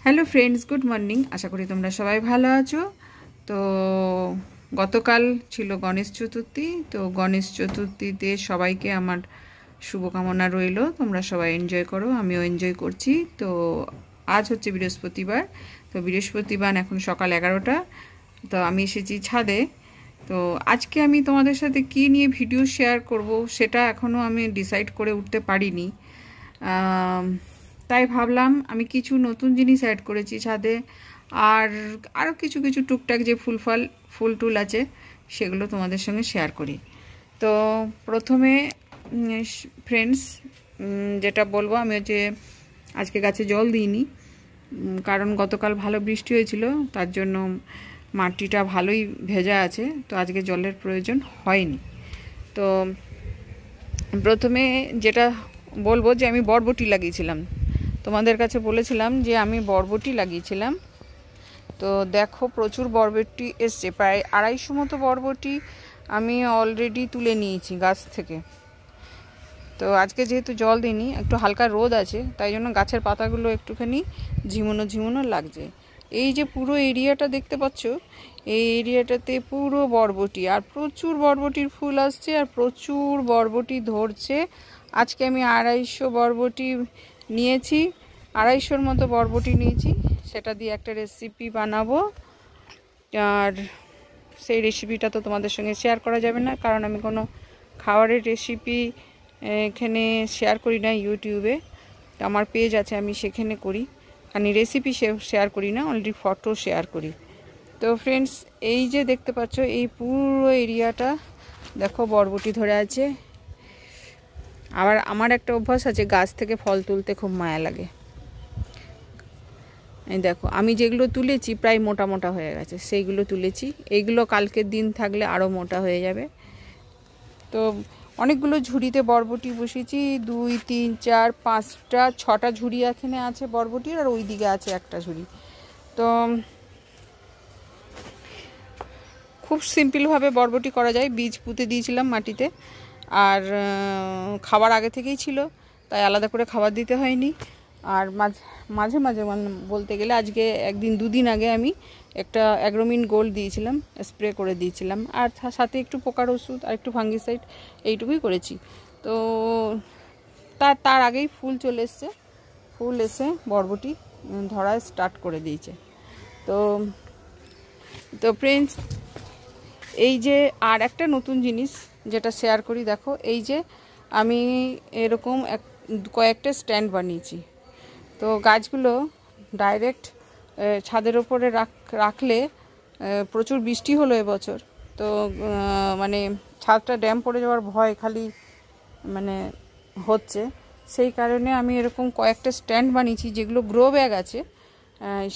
Hello friends, good morning. আশা করি তোমরা সবাই ভালো আছো। তো গতকাল ছিল গণেশ চতুর্থী। তো গণেশ চতুর্থীতে সবাইকে আমার শুভকামনা রইল, তোমরা সবাই এনজয় করো, আমিও এনজয় করছি। তো আজ হচ্ছে বৃহস্পতিবার। তো বৃহস্পতিবার এখন সকাল 11টা। তো আমি এসেছি ছাদে। তো আজকে আমি তোমাদের সাথে কী নিয়ে ভিডিও শেয়ার করব সেটা এখনও আমি ডিসাইড করে উঠতে পারিনি। তাই ভাবলাম আমি কিছু নতুন জিনিস অ্যাড করেছি ছাদে, আর আরও কিছু কিছু টুকটাক যে ফুল টুল আছে সেগুলো তোমাদের সঙ্গে শেয়ার করি। তো প্রথমে ফ্রেন্ডস যেটা বলবো, আমি হচ্ছে আজকে গাছে জল দিইনি, কারণ গতকাল ভালো বৃষ্টি হয়েছিল, তার জন্য মাটিটা ভালোই ভেজা আছে। তো আজকে জলের প্রয়োজন হয়নি। তো প্রথমে যেটা বলবো যে আমি বরবটি লাগিয়েছিলাম, তোমাদের কাছে বলেছিলাম যে আমি বরবটি লাগিয়েছিলাম। তো দেখো প্রচুর বরবটি এসছে, প্রায় 250 মতো বরবটি আমি অলরেডি তুলে নিয়েছি গাছ থেকে। তো আজকে যেহেতু জল দিইনি, একটু হালকা রোদ আছে, তাই জন্য গাছের পাতাগুলো একটুখানি ঝিমুনো ঝিমুনো লাগছে। এই যে পুরো এরিয়াটা দেখতে পাচ্ছ, এই এরিয়াটাতে পুরো বরবটি, আর প্রচুর বরবটির ফুল আসছে আর প্রচুর বরবটি ধরছে। আজকে আমি 250 বরবটি নিয়েছি, 250-র মতো বরবটি নিয়েছি। সেটা দিয়ে একটা রেসিপি বানাবো, আর সেই রেসিপিটা তো তোমাদের সঙ্গে শেয়ার করা যাবে না, কারণ আমি কোনো খাবারের রেসিপি এখানে শেয়ার করি না ইউটিউবে। আমার পেজ আছে, আমি সেখানে করি, আমি রেসিপি শেয়ার করি না, অলরেডি ফটো শেয়ার করি। তো ফ্রেন্ডস, এই যে দেখতে পাচ্ছ এই পুরো এরিয়াটা দেখো বরবটি ধরে আছে। আবার আমার একটা অভ্যাস আছে, গাছ থেকে ফল তুলতে খুব মায়া লাগে। এই দেখো আমি যেগুলো তুলেছি প্রায় মোটা মোটা হয়ে গেছে, সেইগুলো তুলেছি। এইগুলো কালকের দিন থাকলে আরও মোটা হয়ে যাবে। তো অনেকগুলো ঝুড়িতে বরবটি বসিয়েছি, 2, 3, 4, 5টা 6টা ঝুড়ি এখানে আছে বরবটির, আর ওই দিকে আছে একটা ঝুড়ি। তো খুব সিম্পলভাবে বরবটি করা যায়। বীজ পুঁতে দিয়েছিলাম মাটিতে, আর খাবার আগে থেকেই ছিল, তাই আলাদা করে খাবার দিতে হয়নি। আর মাঝে মাঝে বলতে গেলে আজকে 1-2 দিন আগে আমি একটা অ্যাগ্রোমিন গোল্ড দিয়েছিলাম, স্প্রে করে দিয়েছিলাম, আর সাথে একটু পোকার ওষুধ আর একটু ফাঙ্গিসাইড, এইটুকুই করেছি। তো তার আগেই ফুল চলে এসছে, ফুল এসে বরবটি ধরা স্টার্ট করে দিয়েছে। তো ফ্রেন্ডস, এই যে আর একটা নতুন জিনিস যেটা শেয়ার করি, দেখো এই যে আমি এরকম কয়েকটা স্ট্যান্ড বানিয়েছি। তো গাছগুলো ডাইরেক্ট ছাদের ওপরে রাখলে, প্রচুর বৃষ্টি হলো এবছর, তো মানে ছাদটা ড্যাম পড়ে যাওয়ার ভয় খালি মানে হচ্ছে। সেই কারণে আমি এরকম কয়েকটা স্ট্যান্ড বানিয়েছি, যেগুলো গ্রো ব্যাগ আছে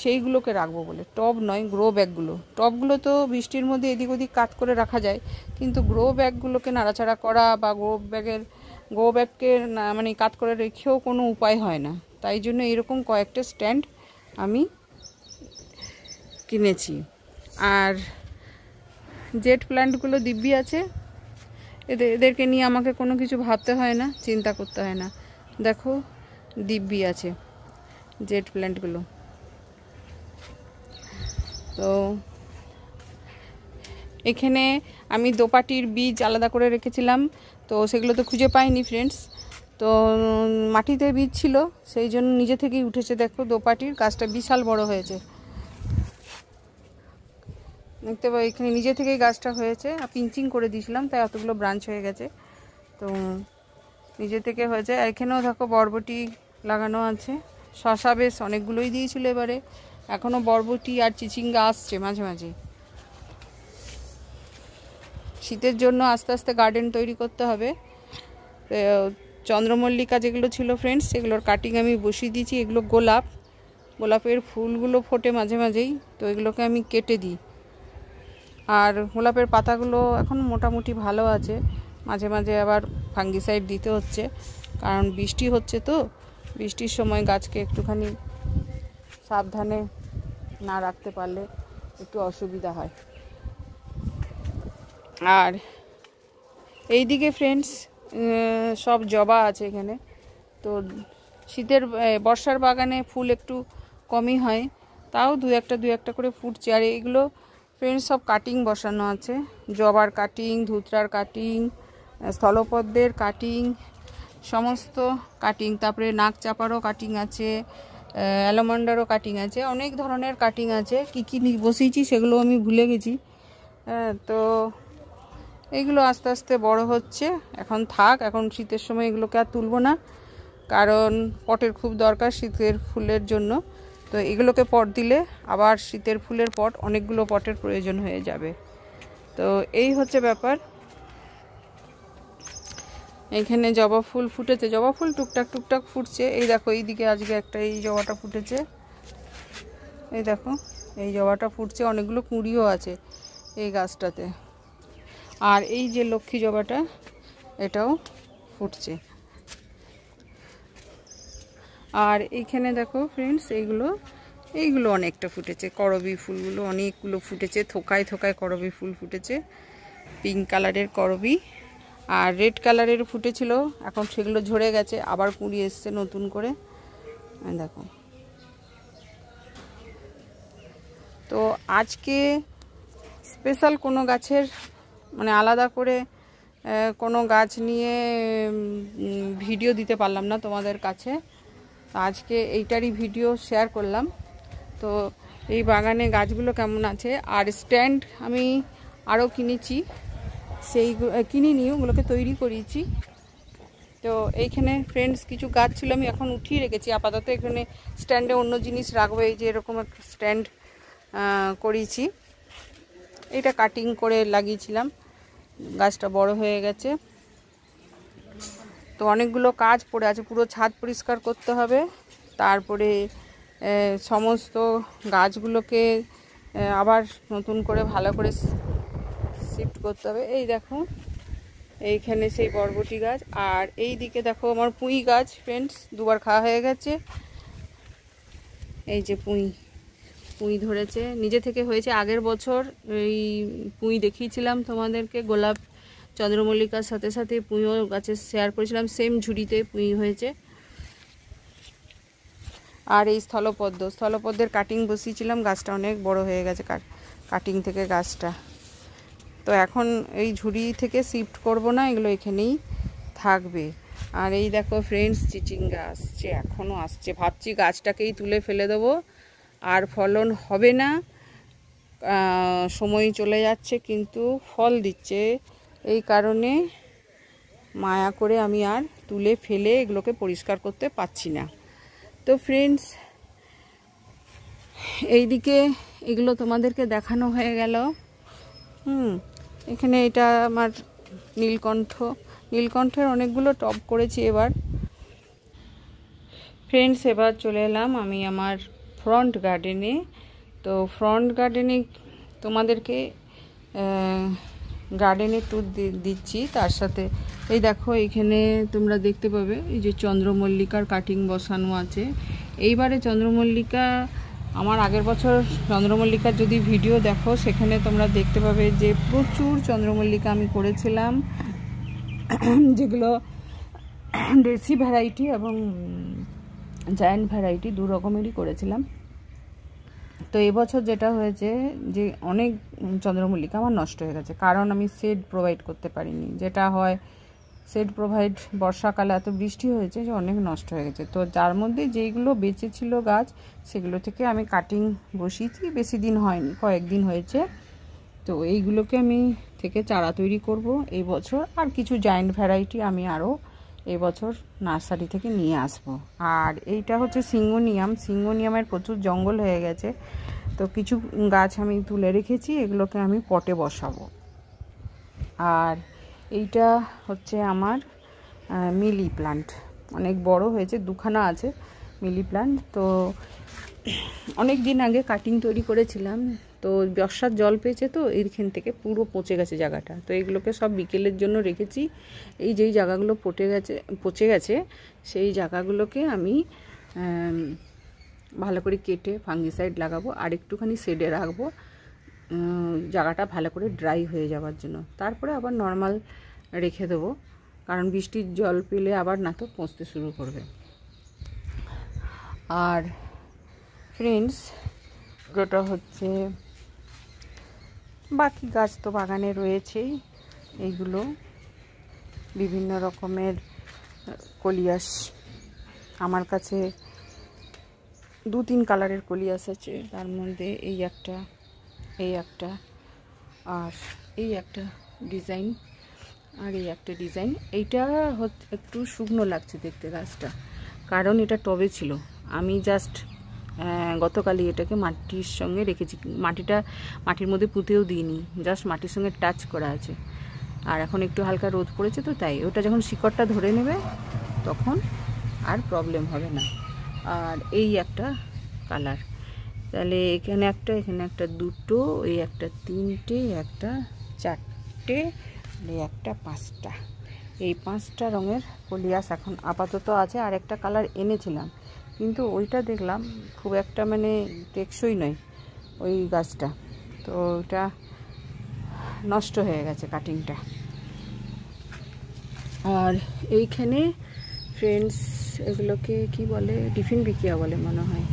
সেইগুলোকে রাখবো বলে। টব নয়, গ্রো ব্যাগগুলো। টবগুলো তো বৃষ্টির মধ্যে এদিক ওদিক কাত করে রাখা যায়, কিন্তু গ্রো ব্যাগগুলোকে নাড়াচাড়া করা বা গ্রো ব্যাগকে মানে কাত করে রেখেও কোনো উপায় হয় না। তাই জন্য এরকম কয়েকটা স্ট্যান্ড আমি কিনেছি। আর জেট প্ল্যান্টগুলো দিব্যি আছে, এদেরকে নিয়ে আমাকে কোনো কিছু ভাবতে হয় না, চিন্তা করতে হয় না। দেখো দিব্যি আছে জেট প্ল্যান্টগুলো। তো এখানে আমি দোপাটির বীজ আলাদা করে রেখেছিলাম, তো সেগুলো তো খুঁজে পাইনি ফ্রেন্ডস। তো মাটিতে বীজ ছিল, সেই জন্য নিজে থেকেই উঠেছে। দেখো দোপাটির গাছটা বিশাল বড় হয়েছে, দেখতে পাই এখানে নিজে থেকেই গাছটা হয়েছে। পিঞ্চিং করে দিয়েছিলাম, তাই অতগুলো ব্রাঞ্চ হয়ে গেছে। তো নিজে থেকে হয়েছে। এখানেও দেখো বরবটি লাগানো আছে। শশা বেশ অনেকগুলোই দিয়েছিল এবারে, এখনও বরবটি আর চিচিঙ্গা আসছে মাঝে মাঝে। শীতের জন্য আস্তে আস্তে গার্ডেন তৈরি করতে হবে। চন্দ্রমল্লিকা যেগুলো ছিল ফ্রেন্ডস, সেগুলোর কাটিং আমি বসিয়ে দিয়েছি। এগুলো গোলাপের ফুলগুলো ফোটে মাঝে মাঝেই, তো এগুলোকে আমি কেটে দিই। আর গোলাপের পাতাগুলো এখন মোটামুটি ভালো আছে, মাঝে মাঝে আবার ফাঙ্গিসাইড দিতে হচ্ছে, কারণ বৃষ্টি হচ্ছে। তো বৃষ্টির সময় গাছকে একটুখানি সাবধানে না রাখতে পারলে একটু অসুবিধা হয়। আর এইদিকে ফ্রেন্ডস সব জবা আছে এখানে। তো বর্ষার বাগানে ফুল একটু কমই হয়, তাও দু একটা করে ফুটছে। আর এইগুলো ফ্রেন্ডস সব কাটিং বসানো আছে, জবার কাটিং, ধুতরার কাটিং, স্থলপদ্মের কাটিং, সমস্ত কাটিং। তারপরে নাক চাপারও কাটিং আছে, অ্যালমন্ডারও কাটিং আছে, অনেক ধরনের কাটিং আছে। কী কী বসিয়েছি সেগুলো আমি ভুলে গেছি। তো এইগুলো আস্তে আস্তে বড় হচ্ছে, এখন থাক, এখন শীতের সময় এগুলোকে আর তুলব না, কারণ পটের খুব দরকার শীতের ফুলের জন্য। তো এগুলোকে পট দিলে আবার শীতের ফুলের পট, অনেকগুলো পটের প্রয়োজন হয়ে যাবে। তো এই হচ্ছে ব্যাপার। এইখানে জবা ফুল ফুটেছে, জবা ফুল টুকটাক ফুটছে। এই দেখো এইদিকে আজকে একটা এই জবাটা ফুটেছে, এই দেখো এই জবাটা ফুটছে, অনেকগুলো কুঁড়িও আছে এই গাছটাতে। আর এই যে লক্ষ্মী জবাটা, এটাও ফুটছে। আর এইখানে দেখো ফ্রেন্ডস এইগুলো অনেকটা ফুটেছে, করবী ফুলগুলো অনেকগুলো ফুটেছে, থোকায় করবী ফুল ফুটেছে, পিঙ্ক কালারের করবী। আর রেড কালারের ফুটেছিল, এখন সেগুলো ঝরে গেছে, আবার কুঁড়ি এসছে নতুন করে, দেখো। তো আজকে স্পেশাল কোনো গাছের মানে আলাদা করে কোনো গাছ নিয়ে ভিডিও দিতে পারলাম না তোমাদের কাছে, আজকে এইটারই ভিডিও শেয়ার করলাম। তো এই বাগানে গাছগুলো কেমন আছে। আর স্ট্যান্ড আমি আরও কিনেছি, সেই কিনিনি, ওগুলোকে তৈরি করিয়েছি। তো এইখানে ফ্রেন্ডস কিছু গাছ ছিল, আমি এখন উঠিয়ে রেখেছি আপাতত। এখানে স্ট্যান্ডে অন্য জিনিস রাখবো, এই যে এরকম একটা স্ট্যান্ড করিয়েছি, এটা কাটিং করে লাগিয়েছিলাম, গাছটা বড় হয়ে গেছে। তো অনেকগুলো কাজ পড়ে আছে, পুরো ছাদ পরিষ্কার করতে হবে, তারপরে সমস্ত গাছগুলোকে আবার নতুন করে ভালো করে শিফট করতে হবে। এই দেখো এইখানে সেই বরবটি গাছ, আর এই দিকে দেখো আমার পুঁই গাছ ফ্রেন্ডস, দুবার খাওয়া হয়ে গেছে। এই যে পুঁই ধরেছে, নিজে থেকে হয়েছে। আগের বছর এই পুঁই দেখিয়েছিলাম তোমাদেরকে, গোলাপ চন্দ্রমল্লিকার সাথে সাথে পুঁইও গাছে শেয়ার করেছিলাম, সেম ঝুড়িতে পুঁই হয়েছে। আর এই স্থলপদ্মের কাটিং বসিয়েছিলাম, গাছটা অনেক বড় হয়ে গেছে কাটিং থেকে গাছটা। তো এখন এই ঝুড়ি থেকে শিফট করব না, এগুলো এখানেই থাকবে। আর এই দেখো ফ্রেন্ডস চিচিঙ্গা আসছে, এখনও আসছে, ভাবছি গাছটাকেই তুলে ফেলে দেবো, আর ফলন হবে না, সময় চলে যাচ্ছে, কিন্তু ফল দিচ্ছে, এই কারণে মায়া করে আমি আর তুলে ফেলে এগুলোকে পরিষ্কার করতে পারছি না। তো ফ্রেন্ডস এইদিকে এগুলো তোমাদেরকে দেখানো হয়ে গেল। এখানে এটা আমার নীলকণ্ঠের অনেকগুলো টব করেছি এবার। ফ্রেন্ডস এবার চলে এলাম আমি আমার ফ্রন্ট গার্ডেনে। তো ফ্রন্ট গার্ডেনে তোমাদেরকে গার্ডেনে ট্যুর দিচ্ছি, তার সাথে এই দেখো এইখানে তোমরা দেখতে পাবে এই যে চন্দ্রমল্লিকার কাটিং বসানো আছে। এইবারে চন্দ্রমল্লিকা, আমার আগের বছর চন্দ্রমল্লিকার যদি ভিডিও দেখো সেখানে তোমরা দেখতে পাবে যে প্রচুর চন্দ্রমল্লিকা আমি করেছিলাম, যেগুলো দেশি ভ্যারাইটি এবং জায়ান্ট ভ্যারাইটি দু রকমেরই করেছিলাম। তো এবছর যেটা হয়েছে যে অনেক চন্দ্রমল্লিকা আমার নষ্ট হয়ে গেছে, কারণ আমি শেড প্রোভাইড করতে পারিনি। যেটা হয় শেড প্রোভাইড, বর্ষাকালে এত বৃষ্টি হয়েছে যে অনেক নষ্ট হয়ে গেছে। তো যার মধ্যে যেইগুলো বেঁচে ছিল গাছ, সেগুলো থেকে আমি কাটিং বসিয়েছি, বেশি দিন হয়নি, কয়েকদিন হয়েছে। তো এইগুলোকে আমি থেকে চারা তৈরি করব এই বছর। আর কিছু জায়ান্ট ভ্যারাইটি আমি আরও এই বছর নার্সারি থেকে নিয়ে আসব। আর এইটা হচ্ছে সিঙ্গোনিয়ামের প্রচুর জঙ্গল হয়ে গেছে, তো কিছু গাছ আমি তুলে রেখেছি, এগুলোকে আমি পটে বসাবো। আর এইটা হচ্ছে আমার মিলি প্লান্ট, অনেক বড় হয়েছে, দুখানা আছে মিলি প্লান্ট। তো অনেক দিন আগে কাটিং তৈরি করেছিলাম, তো বর্ষার জল পেয়েছে, তো এইখান থেকে পুরো পচে গেছে জায়গাটা। তো এইগুলোকে সব বিকেলের জন্য রেখেছি। এই যেই জায়গাগুলো পচে গেছে সেই জায়গাগুলোকে আমি ভালো করে কেটে ফাঙ্গিসাইড লাগাবো, আর একটুখানি শেডে রাখবো, জায়গাটা ভালো করে ড্রাই হয়ে যাওয়ার জন্য। তারপরে আবার নর্মাল রেখে দেবো, কারণ বৃষ্টির জল পেলে আবার না তো পচতে শুরু করবে। আর ফ্রেন্ডস, যেটা হচ্ছে বাকি গাছ তো বাগানে রয়েছেই, এইগুলো বিভিন্ন রকমের কলিয়াস। আমার কাছে 2-3 কালারের কলিয়াস আছে, তার মধ্যে এই একটা, আর এই একটা ডিজাইন, আর এই একটা ডিজাইন। এইটা হচ্ছে একটু শুকনো লাগছে দেখতে গাছটা, কারণ এটা টবে ছিল। আমি জাস্ট গতকালই এটাকে মাটির সঙ্গে রেখেছি, মাটির মধ্যে পুঁতেও দিইনি, জাস্ট মাটির সঙ্গে টাচ করা আছে। আর এখন একটু হালকা রোদ পড়েছে তো তাই, ওটা যখন শিকড়টা ধরে নেবে তখন আর প্রবলেম হবে না। আর এই একটা কালার, তাহলে এখানে একটা, এখানে একটা, দুটো, এই একটা তিনটে, একটা চারটে, এই একটা পাঁচটা, এই 5টা রঙের কলিয়াস এখন আপাতত আছে। আর একটা কালার এনেছিলাম, কিন্তু ওইটা দেখলাম খুব একটা মানে টেকসই নয় ওই গাছটা, তো ওইটা নষ্ট হয়ে গেছে কাটিংটা। আর এইখানে ফ্রেন্ডস, এগুলোকে কি বলে, টিফিন বিকিয়া বলে মনে হয়,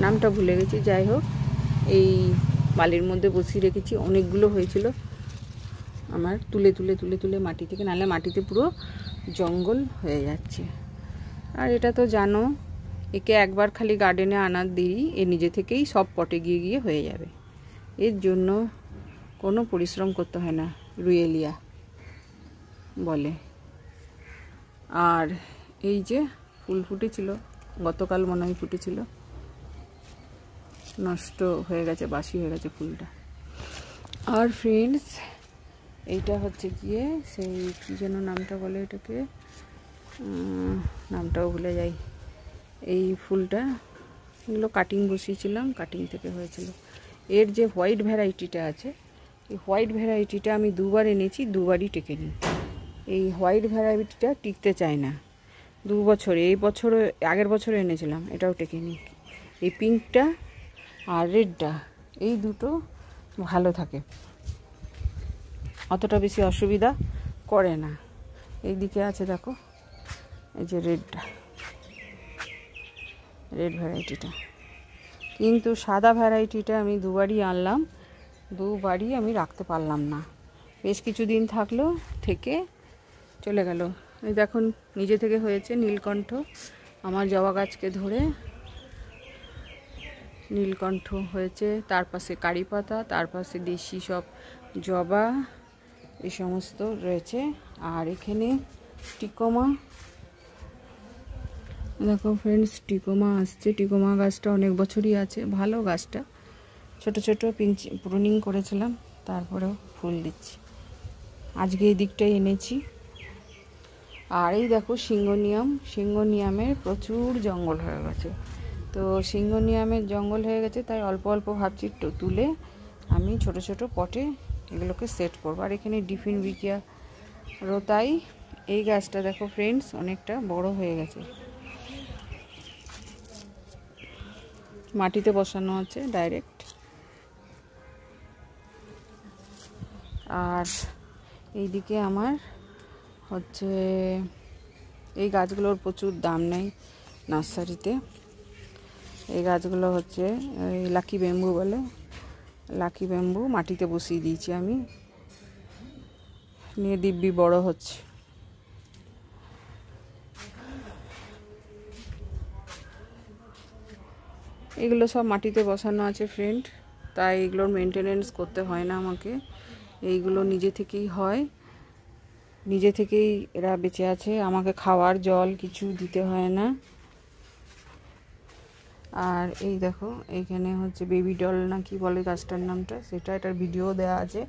নামটা ভুলে গেছি। যাই হোক, এই বালির মধ্যে বসিয়ে রেখেছি, অনেকগুলো হয়েছিল আমার, তুলে তুলে তুলে তুলে মাটি থেকে, নাহলে মাটিতে পুরো জঙ্গল হয়ে যাচ্ছে। আর এটা তো জানো, একে একবার খালি গার্ডেনে আনার দিই, এ নিজে থেকেই সব পটে গিয়ে গিয়ে হয়ে যাবে, এর জন্য কোনো পরিশ্রম করতে হয় না, রুয়েলিয়া বলে। আর এই যে ফুল ফুটেছিল, গতকাল মনে হয় ফুটেছিল, নষ্ট হয়ে গেছে, বাসি হয়ে গেছে ফুলটা। আর ফ্রেন্ডস, এইটা হচ্ছে গিয়ে সেই কী যেন নামটা বলে এটাকে, নামটাও ভুলে যাই। এই ফুলটা, এগুলো কাটিং বসিয়েছিলাম, কাটিং থেকে হয়েছিল। এর যে হোয়াইট ভ্যারাইটিটা আছে, এই হোয়াইট ভ্যারাইটিটা আমি 2বার এনেছি, 2বারই টেকেনি। এই হোয়াইট ভ্যারাইটিটা টিকতে চায় না 2 বছরে, এই বছরও, আগের বছরে এনেছিলাম, এটাও টেকেনি। এই পিঙ্কটা আর রেডটা, এই দুটো ভালো থাকে, অতটা বেশি অসুবিধা করে না। এই দিকে আছে দেখো, এই যে রেডটা, রেড ভ্যারাইটিটা। কিন্তু সাদা ভ্যারাইটিটা আমি 2বারই আনলাম, 2বারই আমি রাখতে পারলাম না, বেশ কিছুদিন থাকলো, থেকে চলে গেল। এই দেখুন নিজে থেকে হয়েছে নীলকণ্ঠ, আমার জবা গাছকে ধরে নীলকণ্ঠ হয়েছে, তার পাশে কারি পাতা, তার পাশে দেশি সব জবা, এই সমস্ত রয়েছে। আর এখানে টিকোমা, দেখো ফ্রেন্ডস, টিকোমা আসছে। টিকোমা গাছটা অনেক বছরই আছে, ভালো গাছটা, ছোট ছোট প্রুনিং করেছিলাম, তারপরেও ফুল দিচ্ছি। আজকে এই দিকটাই এনেছি। আর এই দেখো সিঙ্গোনিয়াম, সিঙ্গোনিয়ামের প্রচুর জঙ্গল হয়ে গেছে, তো সিঙ্গোনিয়ামের জঙ্গল হয়ে গেছে, তাই অল্প অল্প ভাবছি তুলে আমি ছোট ছোট পটে এগুলোকে সেট করবো। আর এখানে ডিফিন বিকিয়া রোতাই, এই গাছটা দেখো ফ্রেন্ডস অনেকটা বড় হয়ে গেছে, মাটিতে বসানো আছে ডাইরেক্ট। আর এইদিকে আমার হচ্ছে এই গাছগুলোর প্রচুর দাম নেই নার্সারিতে। এই গাছগুলো হচ্ছে লাকি ব্যাম্বু বলে, লাকি ব্যাম্বু মাটিতে বসিয়ে দিয়েছি আমি, নিয়ে দিব্যি বড় হচ্ছে। এগুলো সব মাটিতে বসানো আছে ফ্রেন্ড, তাই এগুলোর মেনটেনেন্স করতে হয় না আমাকে, এইগুলো নিজে থেকেই হয়, নিজে থেকেই এরা বেঁচে আছে, আমাকে খাওয়ার জল কিছু দিতে হয় না। আর এই দেখো এইখানে হচ্ছে বেবি ডল না কি বলে গাছটার নামটা, সেটা, এটার ভিডিও দেওয়া আছে।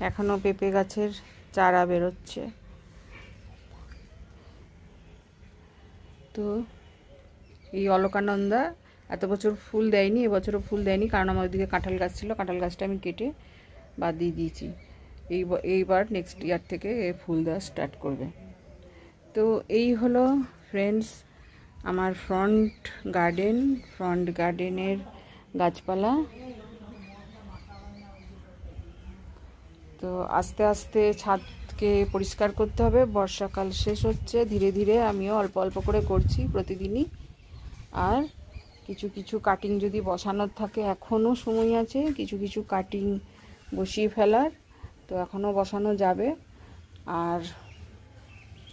এখনো পেঁপে গাছের চারা বেরোচ্ছে। তো এই অলকানন্দা এত বছর ফুল দেয়নি, এবছরও ফুল দেয়নি, কারণ আমার ওদিকে কাঁঠাল গাছ ছিল, কাঁঠাল গাছটা আমি কেটে বাদ দিয়ে দিয়েছি। এইবার নেক্সট ইয়ার থেকে ফুল দেওয়া স্টার্ট করবে। তো এই হলো ফ্রেন্ডস আমার ফ্রন্ট গার্ডেনের গাছপালা। তো আস্তে আস্তে ছাদকে পরিষ্কার করতে হবে, বর্ষাকাল শেষ হচ্ছে, ধীরে ধীরে আমিও অল্প অল্প করে করছি প্রতিদিনই। আর কিছু কিছু কাটিং যদি বসানোর থাকে, এখনও সময় আছে কিছু কিছু কাটিং বসিয়ে ফেলার, তো এখনও বসানো যাবে। আর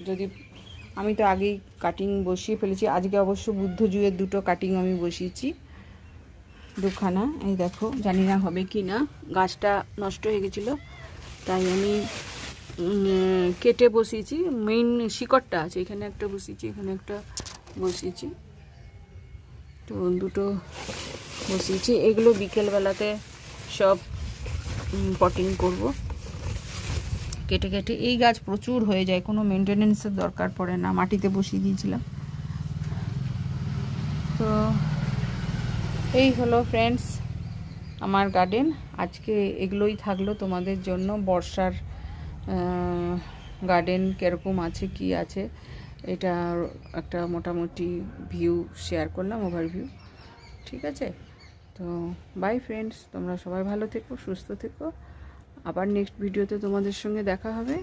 যদি আমি তো আগেই কাটিং বসিয়ে ফেলেছি, আজকে অবশ্য বুদ্ধ জুয়ের 2টো কাটিং আমি বসিয়েছি, 2খানা। এই দেখো, জানি না হবে কি না, গাছটা নষ্ট হয়ে গেছিলো তাই আমি কেটে বসিয়েছি। মেইন শিকড়টা আছে, এখানে একটা বসিয়েছি, এখানে একটা বসিয়েছি, তো 2টো বসিয়েছি। এগুলো বিকেলবেলাতে সব পটিং করব কেটে কেটে। এই গাছ প্রচুর হয়ে যায়, কোনো মেনটেনেন্সের দরকার পড়ে না, মাটিতে বসিয়ে দিয়েছিলাম। তো এই হলো ফ্রেন্ডস আমার গার্ডেন। আজকে এগুলোই থাকলো তোমাদের জন্য, বর্ষার গার্ডেন কীরকম আছে কি আছে, এটা একটা মোটামুটি ভিউ শেয়ার করলাম, ওভারভিউ। ঠিক আছে, তো বাই ফ্রেন্ডস, তোমরা সবাই ভালো থেকো, সুস্থ থেকো। আবার নেক্সট ভিডিওতে তোমাদের সঙ্গে দেখা হবে।